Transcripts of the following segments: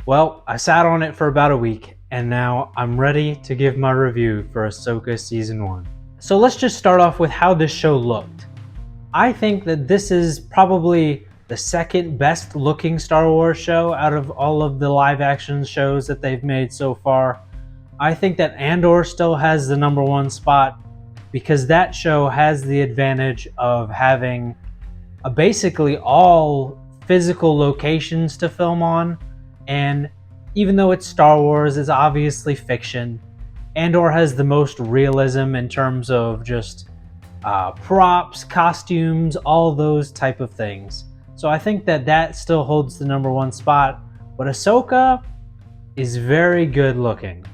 Well, I sat on it for about a week, and now I'm ready to give my review for Ahsoka Season 1. So let's just start off with how this show looked. I think that this is probably the second best looking Star Wars show out of all of the live action shows that they've made so far. I think that Andor still has the number one spot because that show has the advantage of having basically all physical locations to film on, and even though it's Star Wars, it's obviously fiction. Andor has the most realism in terms of just props, costumes, all those type of things. So I think that that still holds the number one spot. But Ahsoka is very good looking.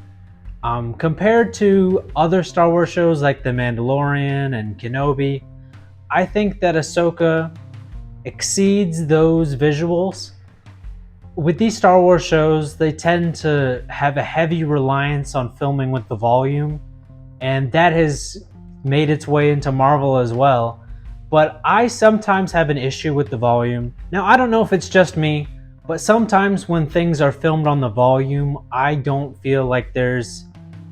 Compared to other Star Wars shows like The Mandalorian and Kenobi, I think that Ahsoka exceeds those visuals. With these Star Wars shows, they tend to have a heavy reliance on filming with the volume, and that has made its way into Marvel as well. But I sometimes have an issue with the volume. Now, I don't know if it's just me, but sometimes when things are filmed on the volume, I don't feel like there's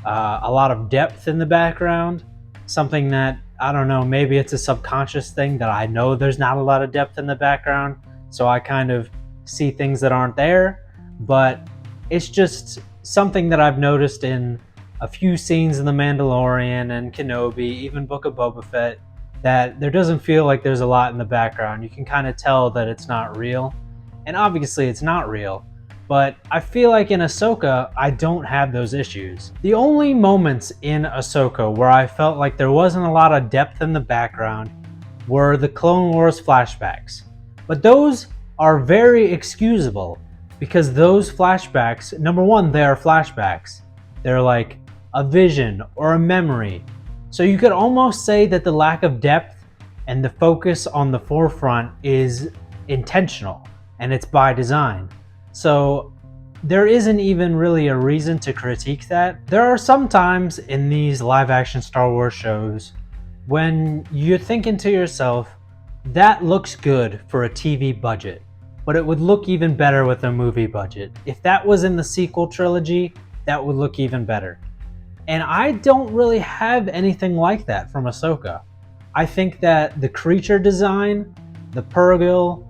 a lot of depth in the background. Something that, I don't know, maybe it's a subconscious thing that I know there's not a lot of depth in the background, so I kind of see things that aren't there. But it's just something that I've noticed in a few scenes in The Mandalorian and Kenobi, even Book of Boba Fett, that there doesn't feel like there's a lot in the background. You can kind of tell that it's not real. And obviously it's not real, but I feel like in Ahsoka, I don't have those issues. The only moments in Ahsoka where I felt like there wasn't a lot of depth in the background were the Clone Wars flashbacks. But those are very excusable because those flashbacks, number one, they are flashbacks. They're like a vision or a memory. So you could almost say that the lack of depth and the focus on the forefront is intentional, and it's by design. So there isn't even really a reason to critique that. There are some times in these live action Star Wars shows when you're thinking to yourself, that looks good for a TV budget, but it would look even better with a movie budget. If that was in the sequel trilogy, that would look even better. And I don't really have anything like that from Ahsoka. I think that the creature design, the Purrgil,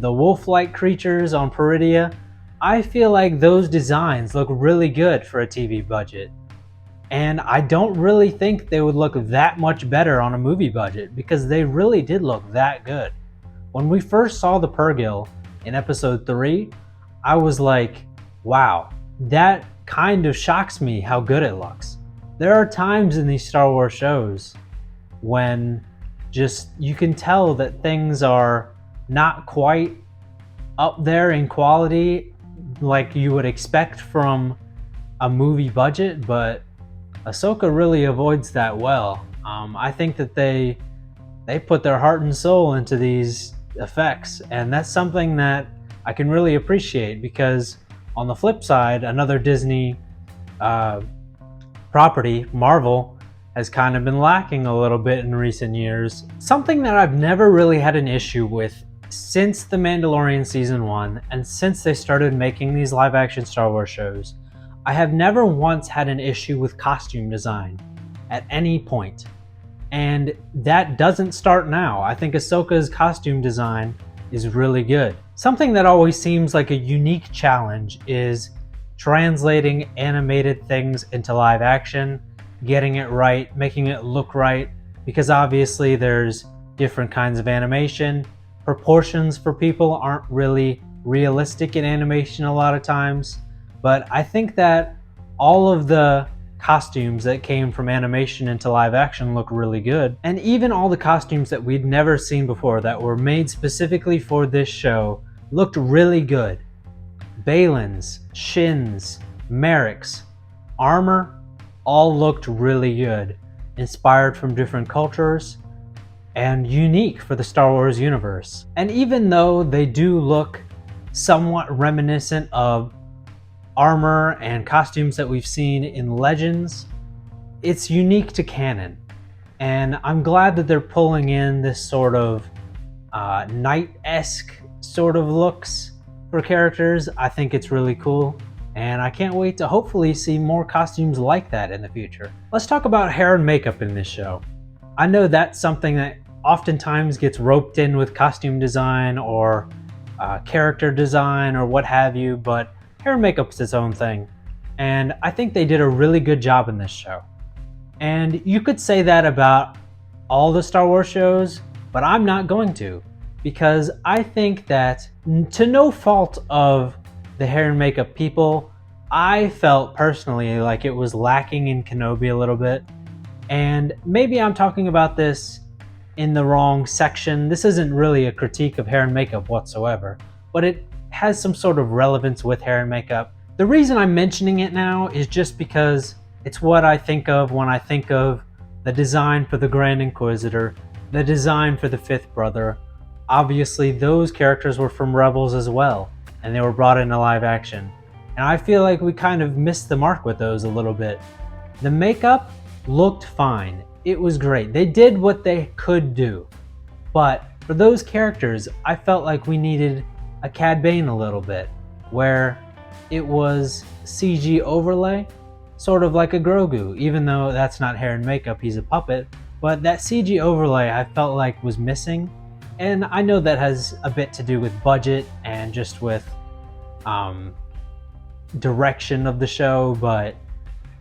the wolf-like creatures on Peridia, I feel like those designs look really good for a TV budget. And I don't really think they would look that much better on a movie budget because they really did look that good. When we first saw the Purrgil in episode 3, I was like, wow, that kind of shocks me how good it looks. There are times in these Star Wars shows when just you can tell that things are not quite up there in quality like you would expect from a movie budget, but Ahsoka really avoids that well. I think that they put their heart and soul into these effects, and that's something that I can really appreciate because on the flip side, another Disney property, Marvel, has kind of been lacking a little bit in recent years. Something that I've never really had an issue with since The Mandalorian Season 1 and since they started making these live action Star Wars shows, I have never once had an issue with costume design at any point. And that doesn't start now. I think Ahsoka's costume design is really good. Something that always seems like a unique challenge is translating animated things into live action, getting it right, making it look right, because obviously there's different kinds of animation. Proportions for people aren't really realistic in animation a lot of times, but I think that all of the costumes that came from animation into live action look really good. And even all the costumes that we'd never seen before that were made specifically for this show looked really good. Balin's, Shin's, Merrick's, armor, all looked really good, inspired from different cultures and unique for the Star Wars universe. And even though they do look somewhat reminiscent of armor and costumes that we've seen in Legends, it's unique to canon. And I'm glad that they're pulling in this sort of knight-esque sort of looks for characters. I think it's really cool, and I can't wait to hopefully see more costumes like that in the future. Let's talk about hair and makeup in this show. I know that's something that oftentimes gets roped in with costume design or character design or what have you, but hair and makeup's its own thing. And I think they did a really good job in this show. And you could say that about all the Star Wars shows, but I'm not going to, because I think that, to no fault of the hair and makeup people, I felt personally like it was lacking in Kenobi a little bit. And maybe I'm talking about this in the wrong section. This isn't really a critique of hair and makeup whatsoever, but it has some sort of relevance with hair and makeup. The reason I'm mentioning it now is just because it's what I think of when I think of the design for the Grand Inquisitor, the design for the Fifth Brother. Obviously, those characters were from Rebels as well, and they were brought into live action. And I feel like we kind of missed the mark with those a little bit. The makeup looked fine. It was great. They did what they could do. But for those characters, I felt like we needed a Cad Bane a little bit, where it was CG overlay, sort of like a Grogu, even though that's not hair and makeup, he's a puppet. But that CG overlay I felt like was missing. And I know that has a bit to do with budget and just with direction of the show, but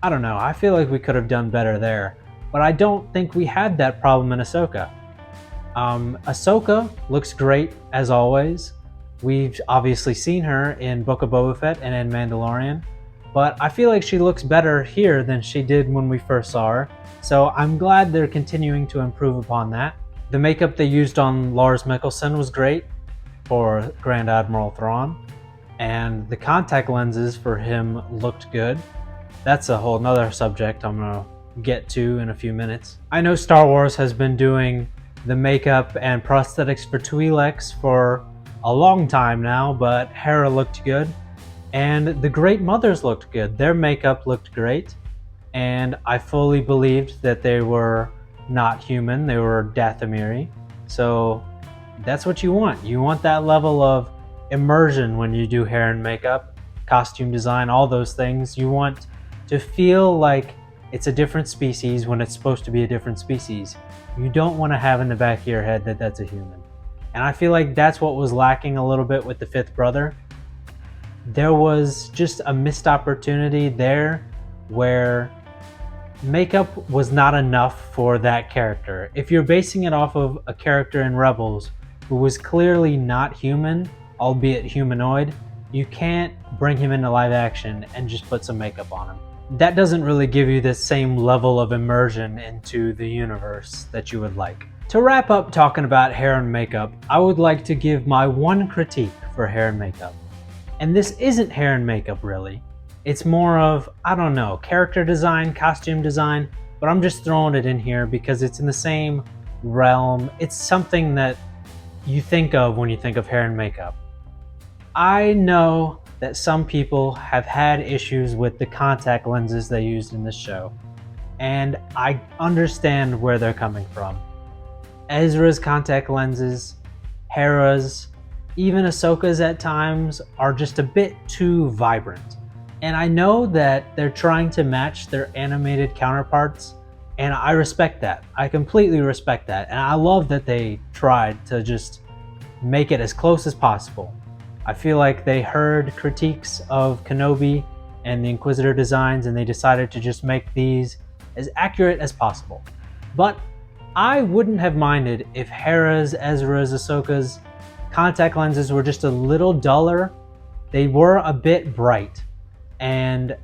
I don't know. I feel like we could have done better there. But I don't think we had that problem in Ahsoka. Ahsoka looks great as always. We've obviously seen her in Book of Boba Fett and in Mandalorian, but I feel like she looks better here than she did when we first saw her. So I'm glad they're continuing to improve upon that. The makeup they used on Lars Mikkelsen was great for Grand Admiral Thrawn, and the contact lenses for him looked good. That's a whole nother subject I'm gonna get to in a few minutes. I know Star Wars has been doing the makeup and prosthetics for Twi'leks for a long time now, but Hera looked good, and the Great Mothers looked good. Their makeup looked great, and I fully believed that they were not human. They were Dathomiri. So that's what you want. You want that level of immersion when you do hair and makeup, costume design, all those things. You want to feel like it's a different species when it's supposed to be a different species. You don't want to have in the back of your head that that's a human. And I feel like that's what was lacking a little bit with the Fifth Brother. There was just a missed opportunity there where makeup was not enough for that character. If you're basing it off of a character in Rebels who was clearly not human, albeit humanoid, you can't bring him into live action and just put some makeup on him. That doesn't really give you the same level of immersion into the universe that you would like. To wrap up talking about hair and makeup, I would like to give my one critique for hair and makeup. And this isn't hair and makeup really. It's more of, I don't know, character design, costume design, but I'm just throwing it in here because it's in the same realm. It's something that you think of when you think of hair and makeup. I know that some people have had issues with the contact lenses they used in this show, and I understand where they're coming from. Ezra's contact lenses, Hera's, even Ahsoka's at times are just a bit too vibrant. And I know that they're trying to match their animated counterparts, and I respect that. I completely respect that, and I love that they tried to just make it as close as possible. I feel like they heard critiques of Kenobi and the Inquisitor designs, and they decided to just make these as accurate as possible. But I wouldn't have minded if Hera's, Ezra's, Ahsoka's contact lenses were just a little duller. They were a bit bright, and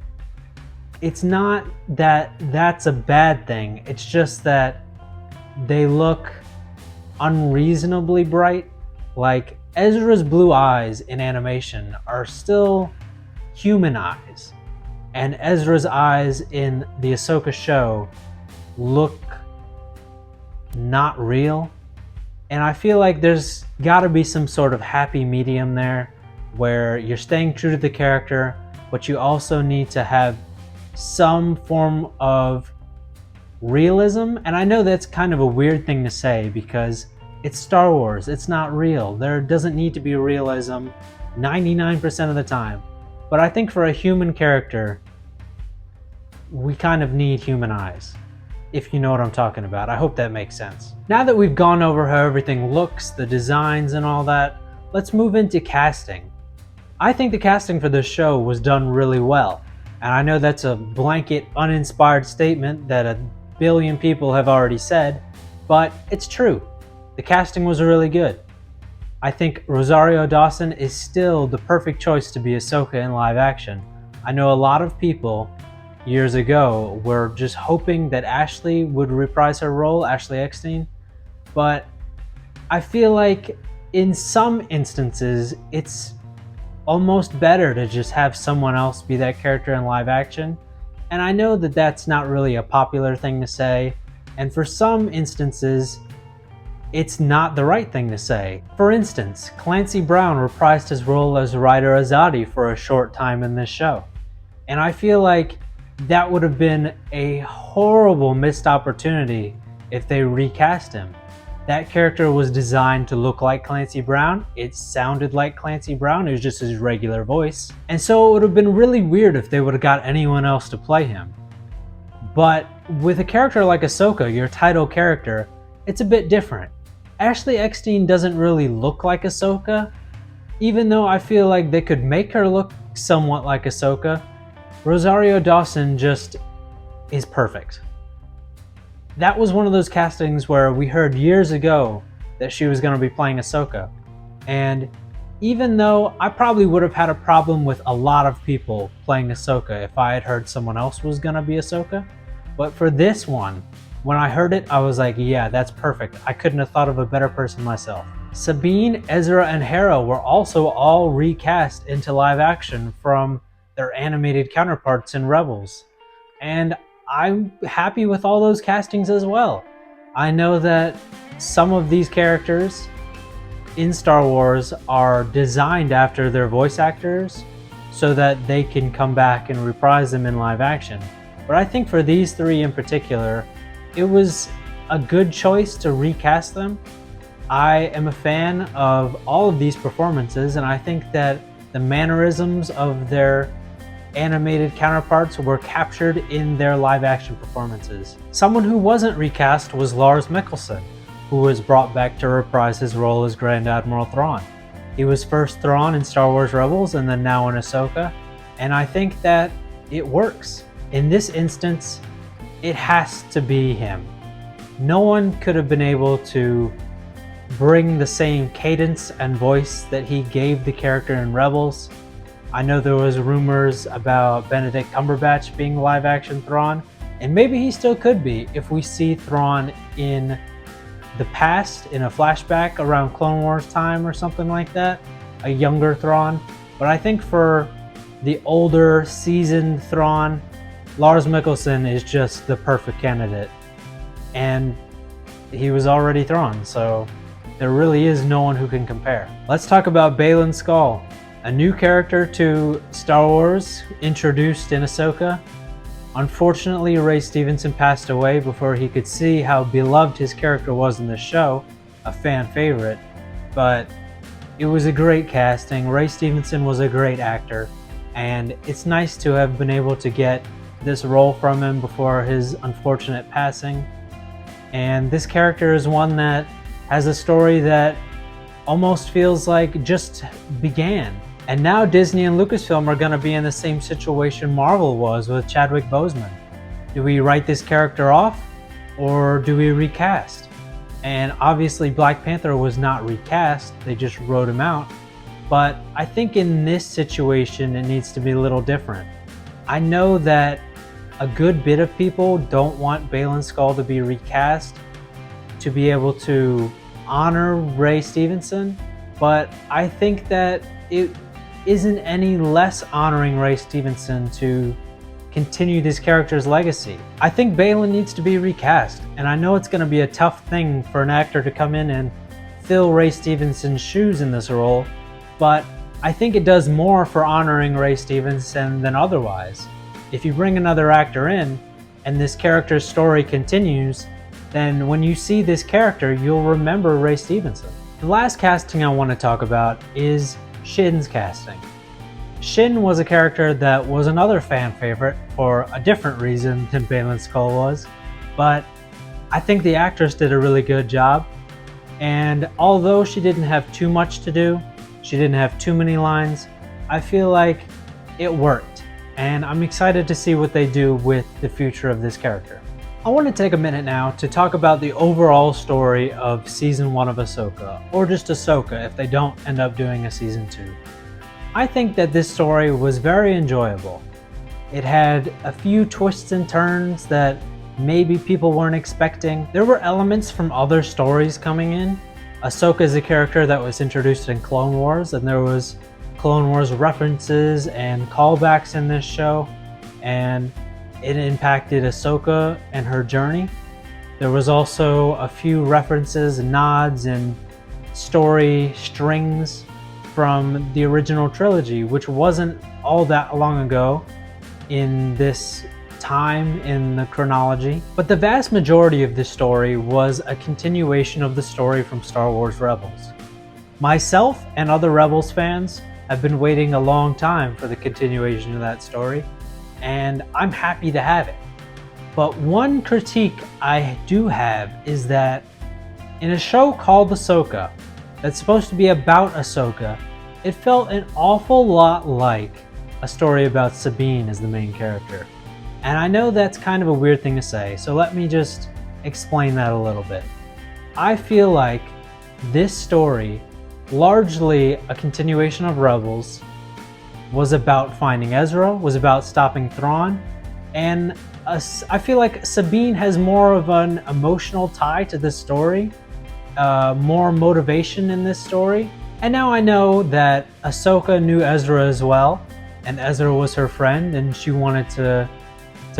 it's not that that's a bad thing. It's just that they look unreasonably bright. Like, Ezra's blue eyes in animation are still human eyes, and Ezra's eyes in the Ahsoka show look not real. And I feel like there's gotta be some sort of happy medium there where you're staying true to the character, but you also need to have some form of realism. And I know that's kind of a weird thing to say because it's Star Wars, it's not real. There doesn't need to be realism 99% of the time. But I think for a human character, we kind of need human eyes, if you know what I'm talking about. I hope that makes sense. Now that we've gone over how everything looks, the designs and all that, let's move into casting. I think the casting for this show was done really well. And I know that's a blanket, uninspired statement that a billion people have already said, but it's true. The casting was really good. I think Rosario Dawson is still the perfect choice to be Ahsoka in live action. I know a lot of people years ago were just hoping that Ashley would reprise her role, Ashley Eckstein, but I feel like in some instances it's almost better to just have someone else be that character in live action. And I know that that's not really a popular thing to say, and for some instances it's not the right thing to say. For instance, Clancy Brown reprised his role as Ryder Azadi for a short time in this show. And I feel like that would have been a horrible missed opportunity if they recast him. That character was designed to look like Clancy Brown. It sounded like Clancy Brown. It was just his regular voice. And so it would have been really weird if they would have got anyone else to play him. But with a character like Ahsoka, your title character, it's a bit different. Ashley Eckstein doesn't really look like Ahsoka, even though I feel like they could make her look somewhat like Ahsoka. Rosario Dawson just is perfect. That was one of those castings where we heard years ago that she was going to be playing Ahsoka. And even though I probably would have had a problem with a lot of people playing Ahsoka if I had heard someone else was going to be Ahsoka, but for this one, when I heard it, I was like, yeah, that's perfect. I couldn't have thought of a better person myself. Sabine, Ezra, and Hera were also all recast into live action from their animated counterparts in Rebels. And I'm happy with all those castings as well. I know that some of these characters in Star Wars are designed after their voice actors so that they can come back and reprise them in live action. But I think for these three in particular, it was a good choice to recast them. I am a fan of all of these performances, and I think that the mannerisms of their animated counterparts were captured in their live action performances. Someone who wasn't recast was Lars Mikkelsen, who was brought back to reprise his role as Grand Admiral Thrawn. He was first Thrawn in Star Wars Rebels and then now in Ahsoka, and I think that it works. In this instance, it has to be him. No one could have been able to bring the same cadence and voice that he gave the character in Rebels. I know there was rumors about Benedict Cumberbatch being live action Thrawn, and maybe he still could be if we see Thrawn in the past, in a flashback around Clone Wars time or something like that, a younger Thrawn. But I think for the older, seasoned Thrawn, Lars Mikkelsen is just the perfect candidate. And he was already Thrawn, so there really is no one who can compare. Let's talk about Baylan Skoll, a new character to Star Wars, introduced in Ahsoka. Unfortunately, Ray Stevenson passed away before he could see how beloved his character was in the show, a fan favorite. But it was a great casting. Ray Stevenson was a great actor, and it's nice to have been able to get this role from him before his unfortunate passing. And this character is one that has a story that almost feels like just began. And now Disney and Lucasfilm are going to be in the same situation Marvel was with Chadwick Boseman. Do we write this character off, or do we recast? And obviously Black Panther was not recast, they just wrote him out. But I think in this situation it needs to be a little different. I know that a good bit of people don't want Baylan Skoll to be recast to be able to honor Ray Stevenson, but I think that it isn't any less honoring Ray Stevenson to continue this character's legacy. I think Baylan needs to be recast, and I know it's going to be a tough thing for an actor to come in and fill Ray Stevenson's shoes in this role, but I think it does more for honoring Ray Stevenson than otherwise. If you bring another actor in and this character's story continues, then when you see this character, you'll remember Ray Stevenson. The last casting I want to talk about is Shin's casting. Shin was a character that was another fan favorite for a different reason than Baylan Skoll was, but I think the actress did a really good job. And although she didn't have too much to do, she didn't have too many lines, I feel like it worked. And I'm excited to see what they do with the future of this character. I want to take a minute now to talk about the overall story of Season 1 of Ahsoka, or just Ahsoka if they don't end up doing a Season 2. I think that this story was very enjoyable. It had a few twists and turns that maybe people weren't expecting. There were elements from other stories coming in. Ahsoka is a character that was introduced in Clone Wars, and there was Clone Wars references and callbacks in this show, and it impacted Ahsoka and her journey. There was also a few references, nods, and story strings from the original trilogy, which wasn't all that long ago in this time in the chronology. But the vast majority of this story was a continuation of the story from Star Wars Rebels. Myself and other Rebels fans have been waiting a long time for the continuation of that story, and I'm happy to have it. But one critique I do have is that in a show called Ahsoka, that's supposed to be about Ahsoka, it felt an awful lot like a story about Sabine as the main character. And I know that's kind of a weird thing to say, so let me just explain that a little bit. I feel like this story, largely a continuation of Rebels, was about finding Ezra, was about stopping Thrawn, and I feel like Sabine has more of an emotional tie to this story, more motivation in this story. And now I know that Ahsoka knew Ezra as well, and Ezra was her friend, and she wanted to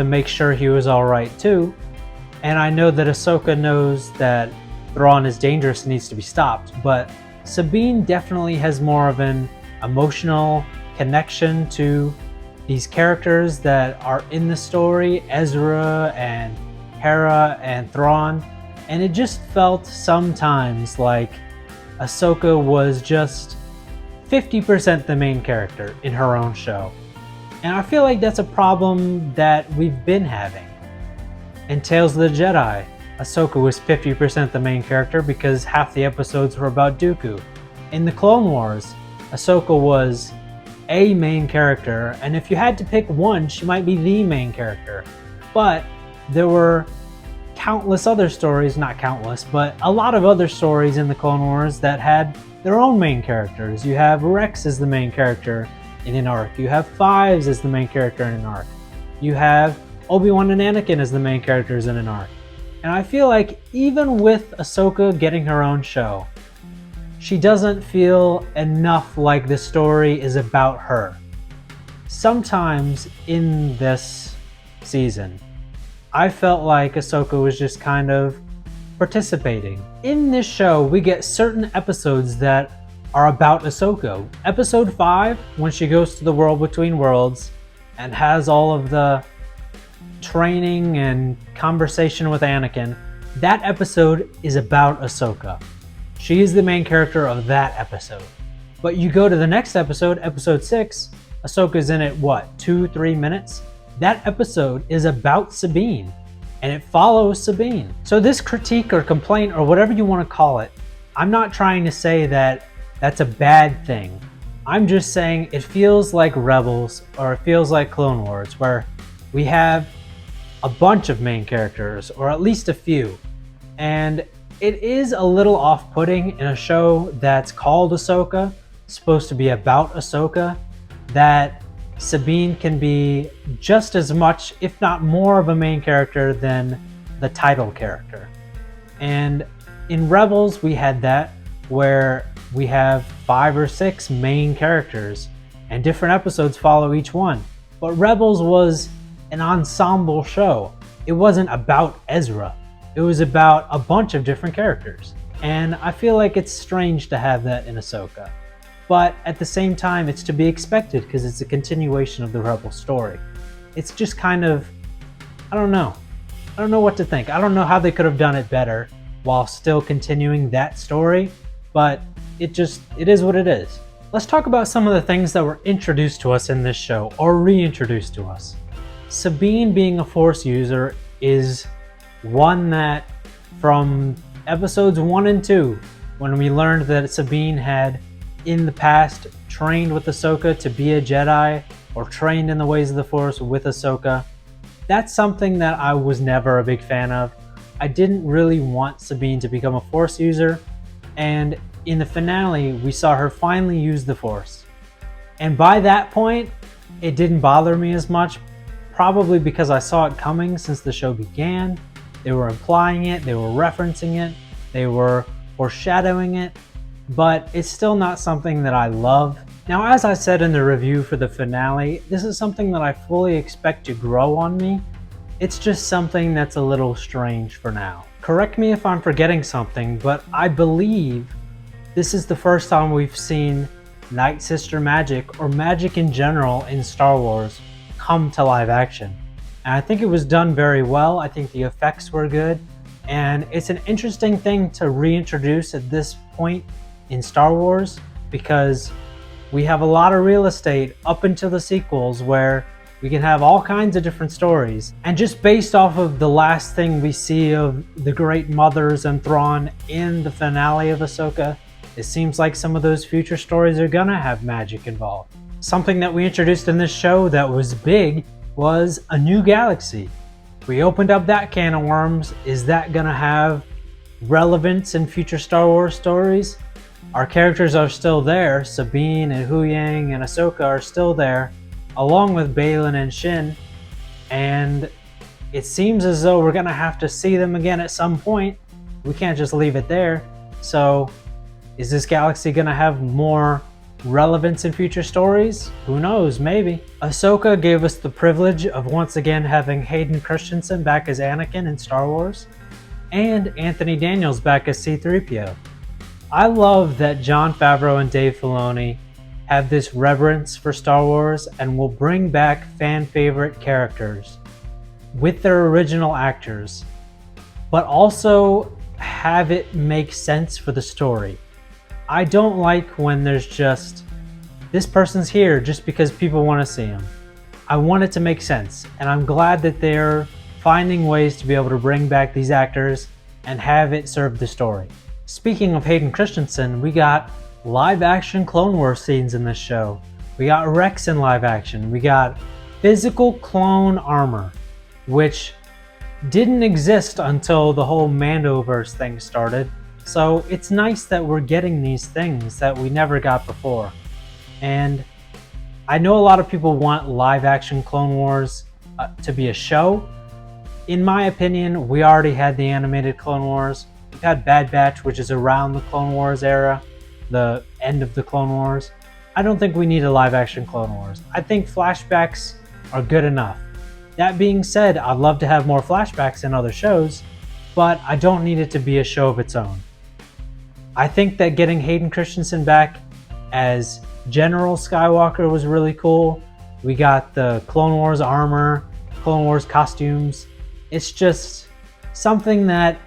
make sure he was alright too. And I know that Ahsoka knows that Thrawn is dangerous and needs to be stopped, but Sabine definitely has more of an emotional connection to these characters that are in the story, Ezra and Hera and Thrawn, and it just felt sometimes like Ahsoka was just 50% the main character in her own show. And I feel like that's a problem that we've been having. In Tales of the Jedi, Ahsoka was 50% the main character because half the episodes were about Dooku. In the Clone Wars, Ahsoka was a main character, and if you had to pick one, she might be the main character. But there were countless other stories, not countless, but a lot of other stories in the Clone Wars that had their own main characters. You have Rex as the main character in an arc. You have Fives as the main character in an arc. You have Obi-Wan and Anakin as the main characters in an arc. And I feel like even with Ahsoka getting her own show, she doesn't feel enough like the story is about her. Sometimes in this season, I felt like Ahsoka was just kind of participating. In this show, we get certain episodes that are about Ahsoka. Episode 5, when she goes to the World Between Worlds and has all of the training and conversation with Anakin, that episode is about Ahsoka. She is the main character of that episode. But you go to the next episode, episode 6, Ahsoka's in it, 2-3 minutes? That episode is about Sabine, and it follows Sabine. So this critique or complaint or whatever you want to call it, I'm not trying to say that that's a bad thing. I'm just saying it feels like Rebels, or it feels like Clone Wars, where we have a bunch of main characters, or at least a few. And it is a little off-putting in a show that's called Ahsoka, supposed to be about Ahsoka, that Sabine can be just as much, if not more of a main character than the title character. And in Rebels, we had that, where we have 5 or 6 main characters, and different episodes follow each one. But Rebels was an ensemble show. It wasn't about Ezra. It was about a bunch of different characters. And I feel like it's strange to have that in Ahsoka. But at the same time, it's to be expected because it's a continuation of the Rebel story. It's just kind of, I don't know. I don't know what to think. I don't know how they could have done it better while still continuing that story, but it is what it is. Let's talk about some of the things that were introduced to us in this show, or reintroduced to us. Sabine being a Force user is one that, from episodes 1 and 2, when we learned that Sabine had in the past trained with Ahsoka to be a Jedi, or trained in the ways of the Force with Ahsoka, that's something that I was never a big fan of. I didn't really want Sabine to become a Force user, and in the finale we saw her finally use the Force. And by that point, it didn't bother me as much, probably because I saw it coming since the show began. They were implying it, they were referencing it, they were foreshadowing it, but it's still not something that I love. Now, as I said in the review for the finale, this is something that I fully expect to grow on me. It's just something that's a little strange for now. Correct me if I'm forgetting something, but I believe this is the first time we've seen Night Sister magic, or magic in general in Star Wars, come to live action. And I think it was done very well. I think the effects were good, and it's an interesting thing to reintroduce at this point in Star Wars, because we have a lot of real estate up into the sequels where we can have all kinds of different stories. And just based off of the last thing we see of the Great Mothers and Thrawn in the finale of Ahsoka, it seems like some of those future stories are gonna have magic involved. Something that we introduced in this show that was big was a new galaxy. We opened up that can of worms. Is that gonna have relevance in future Star Wars stories? Our characters are still there. Sabine and Huyang and Ahsoka are still there, along with Baylan and Shin, and it seems as though we're gonna have to see them again at some point. We can't just leave it there. So is this galaxy gonna have more relevance in future stories? Who knows, maybe. Ahsoka gave us the privilege of once again having Hayden Christensen back as Anakin in Star Wars, and Anthony Daniels back as C-3PO. I love that Jon Favreau and Dave Filoni have this reverence for Star Wars and will bring back fan favorite characters with their original actors, but also have it make sense for the story. I don't like when there's just, this person's here just because people want to see him. I want it to make sense, and I'm glad that they're finding ways to be able to bring back these actors and have it serve the story. Speaking of Hayden Christensen, we got live action Clone Wars scenes in this show. We got Rex in live action. We got physical clone armor, which didn't exist until the whole Mandoverse thing started. So it's nice that we're getting these things that we never got before. And I know a lot of people want live action Clone Wars to be a show. In my opinion, we already had the animated Clone Wars. We've had Bad Batch, which is around the Clone Wars era, the end of the Clone Wars. I don't think we need a live action Clone Wars. I think flashbacks are good enough. That being said, I'd love to have more flashbacks in other shows, but I don't need it to be a show of its own. I think that getting Hayden Christensen back as General Skywalker was really cool. We got the Clone Wars armor, Clone Wars costumes. It's just something that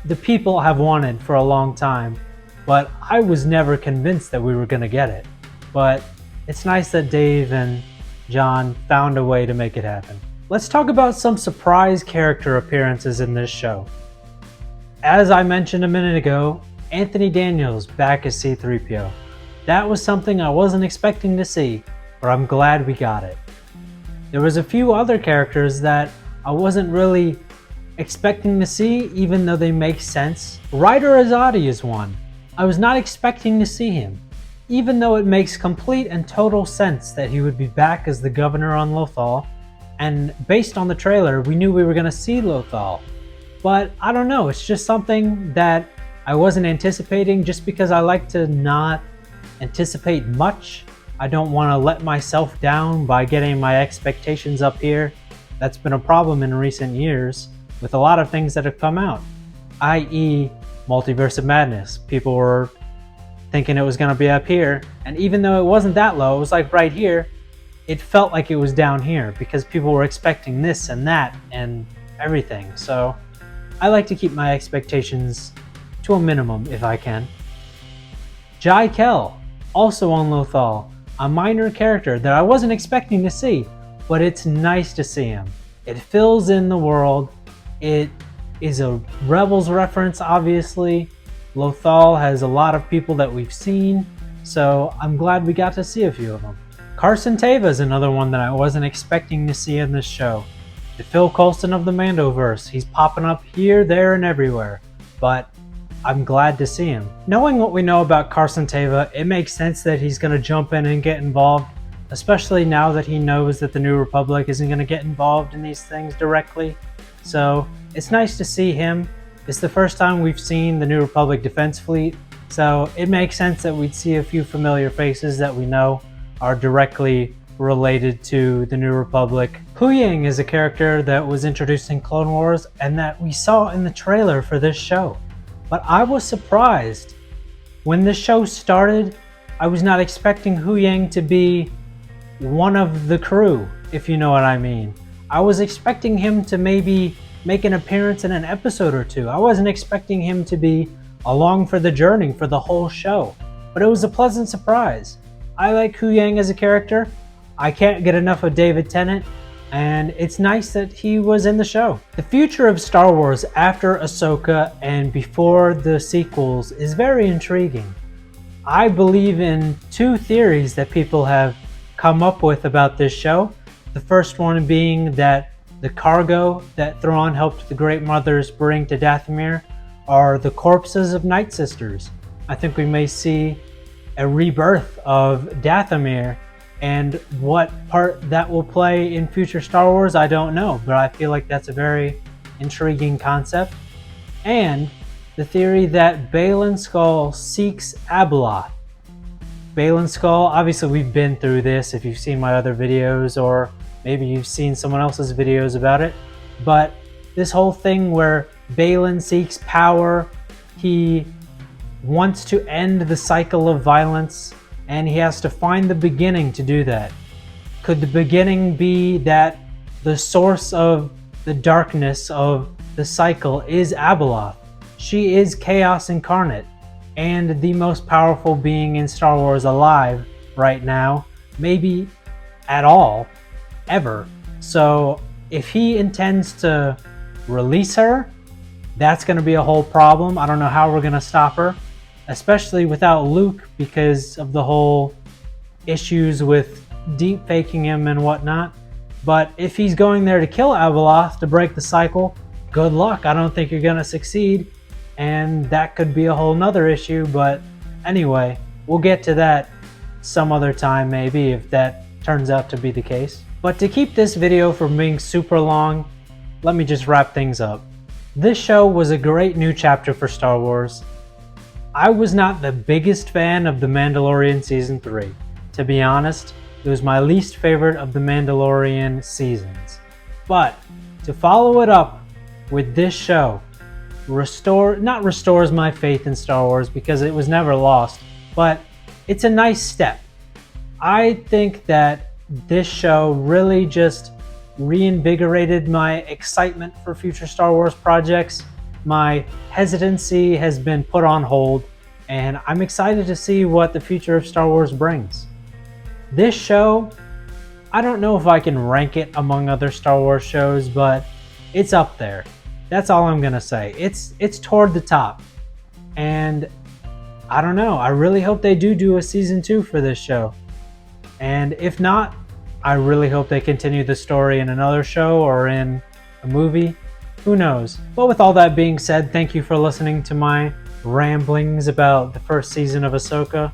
the people have wanted for a long time, but I was never convinced that we were going to get it. But it's nice that Dave and John found a way to make it happen. Let's talk about some surprise character appearances in this show. As I mentioned a minute ago, Anthony Daniels back as C-3PO. That was something I wasn't expecting to see, but I'm glad we got it. There was a few other characters that I wasn't really expecting to see, even though they make sense. Ryder Azadi is one. I was not expecting to see him, even though it makes complete and total sense that he would be back as the governor on Lothal, and based on the trailer, we knew we were going to see Lothal. But I don't know, it's just something that I wasn't anticipating, just because I like to not anticipate much. I don't want to let myself down by getting my expectations up here. That's been a problem in recent years with a lot of things that have come out, i.e. Multiverse of Madness. People were thinking it was going to be up here, and even though it wasn't that low, it was like right here, it felt like it was down here because people were expecting this and that and everything. So I like to keep my expectations to a minimum if I can. Jai Kell. also on Lothal, a minor character that I wasn't expecting to see, but it's nice to see him. It fills in the world. It is a Rebels reference, obviously. Lothal has a lot of people that we've seen, so I'm glad we got to see a few of them. Carson Teva is another one that I wasn't expecting to see in this show. The Phil Coulson of the Mandoverse. He's popping up here, there, and everywhere, but I'm glad to see him. Knowing what we know about Carson Teva, it makes sense that he's going to jump in and get involved, especially now that he knows that the New Republic isn't going to get involved in these things directly. So it's nice to see him. It's the first time we've seen the New Republic Defense Fleet, so it makes sense that we'd see a few familiar faces that we know are directly related to the New Republic. Huyang is a character that was introduced in Clone Wars and that we saw in the trailer for this show. But I was surprised. When this show started, I was not expecting Huyang to be one of the crew, if you know what I mean. I was expecting him to maybe make an appearance in an episode or two. I wasn't expecting him to be along for the journey for the whole show. But it was a pleasant surprise. I like Huyang as a character. I can't get enough of David Tennant, and it's nice that he was in the show. The future of Star Wars after Ahsoka and before the sequels is very intriguing. I believe in two theories that people have come up with about this show. The first one being that the cargo that Thrawn helped the Great Mothers bring to Dathomir are the corpses of Night Sisters. I think we may see a rebirth of Dathomir, and what part that will play in future Star Wars, I don't know, but I feel like that's a very intriguing concept. And the theory that Baylan Skoll seeks Abeloth. Baylan Skoll, obviously we've been through this if you've seen my other videos, or maybe you've seen someone else's videos about it, but this whole thing where Baylan seeks power, he wants to end the cycle of violence, and he has to find the beginning to do that. Could the beginning be that the source of the darkness of the cycle is Abeloth? She is chaos incarnate and the most powerful being in Star Wars alive right now, maybe at all, ever. So if he intends to release her, that's going to be a whole problem. I don't know how we're going to stop her, especially without Luke because of the whole issues with deep faking him and whatnot. But if he's going there to kill Abeloth to break the cycle, good luck. I don't think you're going to succeed, and that could be a whole nother issue. But anyway, we'll get to that some other time maybe if that turns out to be the case. But to keep this video from being super long, let me just wrap things up. This show was a great new chapter for Star Wars. I was not the biggest fan of The Mandalorian Season 3. To be honest, it was my least favorite of the Mandalorian seasons. But to follow it up with this show, not restores my faith in Star Wars because it was never lost, but it's a nice step. I think that this show really just reinvigorated my excitement for future Star Wars projects. My hesitancy has been put on hold, and I'm excited to see what the future of Star Wars brings. This show, I don't know if I can rank it among other Star Wars shows, but it's up there. That's all I'm gonna say. It's toward the top. And I don't know, I really hope they do a season 2 for this show. And if not, I really hope they continue the story in another show or in a movie. Who knows? But with all that being said, thank you for listening to my ramblings about the first season of Ahsoka.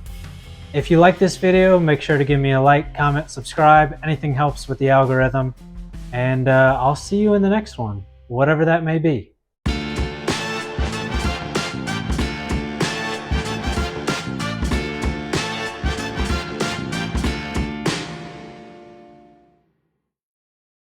If you like this video, make sure to give me a like, comment, subscribe. Anything helps with the algorithm. And I'll see you in the next one, whatever that may be.